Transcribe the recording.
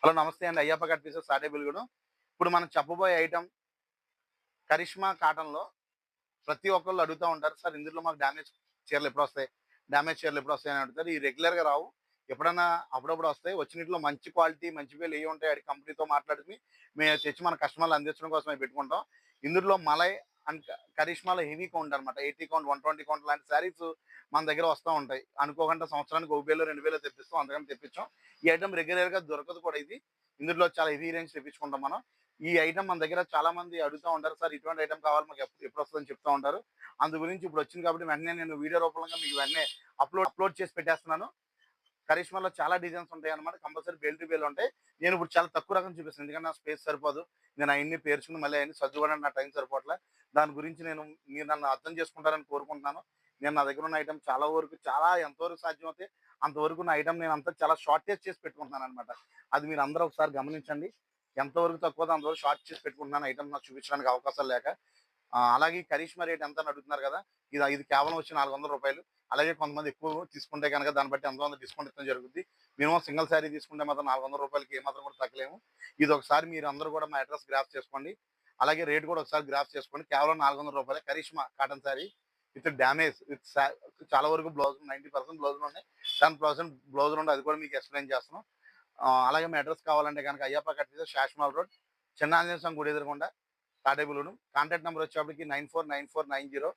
Hello నమస్తే అండి. Ayyappa cut pieces Tadepalligudem. ఇప్పుడు మనం చెప్పబోయే ఐటెమ్ కరిష్మా కాటన్‌లో ప్రతి ఒక్కళ్ళు అడుగుతా ఉంటారు. సార్ ఇందులో మాకు డ్యామేజ్ చీరలు ఎప్పుడొస్తాయి? డ్యామేజ్ చీరలు ఎప్పుడొస్తాయి అని అడుగుతారు. ఇయి రెగ్యులర్‌గా రావు. ఎప్పుడన్నా అప్పుడప్పుడు వస్తాయి. వచ్చినిటిలో మంచి క్వాలిటీ, మంచి పేర్లు ఏయి ఉంటాయి ఆడి కంపెనీతో మాట్లాడుకొని మేము తెచ్చి మన కస్టమర్‌లు అందించడం కోసం అయి పెట్టుకుంటాం. ఇందులో మలై అండ్ కరిష్మాలో హెవీ కౌంట్ అనమాట. 80 కౌంట్, 120 కౌంట్ లాంటి శారీస్ మన దగ్గర వస్తా ఉంటాయి. అనుకోకుండా సంవత్సరానికి 1000, 2000 తెప్పిస్తాం. అంతకన్నా తెప్పించం. ఈ ఐటెమ్ రెగ్యులర్‌గా దొరకదు కూడా ఇది. ఇందులో చాలా హెవీ రేంజ్ తెప్పించుకుంటాం మనం. ఈ ఐటెమ్ మన దగ్గర చాలా మంది అడుగుతా ఉంటారు. సార్ ఇటువంటి ఐటెమ్ కావాలి మాకు ఎప్పుడొస్తదని చెప్తా ఉంటారు. అందు గురించి ఇప్పుడు వచ్చింది కాబట్టి వెంటనే నేను వీడియో రూపంగా మీకు వెంటనే అప్లోడ్ చేసి పెట్టేస్తున్నాను. కరిష్మాలో చాలా డిజైన్స్ ఉంటాయన్నమాట. కంపల్సరీ బేల్ టు బేల్ ఉంటాయి. నేను ఇప్పుడు చాలా తక్కువ రకం చూపిస్తాను. ఎందుకంటే నా స్పేస్ సరిపోదు. నేను అయన్నీ పేర్చుకుని మళ్ళీ అయన్నీ సర్దుకోవడానికి నా టైం సరిపోవట్లే. దాని గురించి మీరు నన్ను అర్థం చేసుకుంటారని కోరుకుంటున్నాను. నా దగ్గర ఉన్న ఐటెమ్ చాలా వరకు ఎంతవరకు సాధ్యమవుతే అంతవరకు నా ఐటెమ్ నేనంతా చాలా షార్టేజ్ చేసి పెట్టుకుంటున్నానన్నమాట. అది మీరందరూ ఒకసారి గమనించండి. ఎంతవరకు తక్కువదో అంతవరకు షార్ట్ చేసి పెట్టుకుంటున్నాను ఐటెమ్ నాకు చూపించడానికి అవకాశాలు లేక. అలాగే ఈ కరిష్మా రేట్ ఎంత అని అడుగుతున్నారు కదా! ఇది కేవలం వచ్చి రూ. 400. అలాగే కొంతమంది ఎక్కువ తీసుకుంటే గనక దాన్ని బట్టి ఎంతో కొంత డిస్కౌంట్ ఇవ్వడం జరుగుద్ది. మినిమమ్ సింగిల్ శారీ తీసుకుంటే మాత్రం రూ. 400కి ఏమాత్రం కూడా తగ్గలేము. ఇదొకసారి మీరందరూ కూడా మా అడ్రెస్ గ్రాఫ్ చేసుకోండి. అలాగే రేట్ కూడా ఒకసారి గ్రాఫ్ చేసుకోండి. కేవలం రూ. 400 Karishma cotton sari with damage చాలా వరకు బ్లౌజ్ 90% బ్లౌజులున్నాయి. 10% బ్లౌజులుండవు. అది కూడా మీకు ఎక్స్‌ప్లెయిన్ చేస్తున్నాం. అలాగే మీ అడ్రెస్ కావాలంటే గనక అయ్యప్ప కట్ పీసెస్ శాషమాల్ రోడ్, చిన్న ఆంజనేయ స్వామి గుడి ఎదురుగుండా తాడేపల్లిగూడెం. కాంటాక్ట్ నంబర్ వచ్చేప్పటికి 9494908728.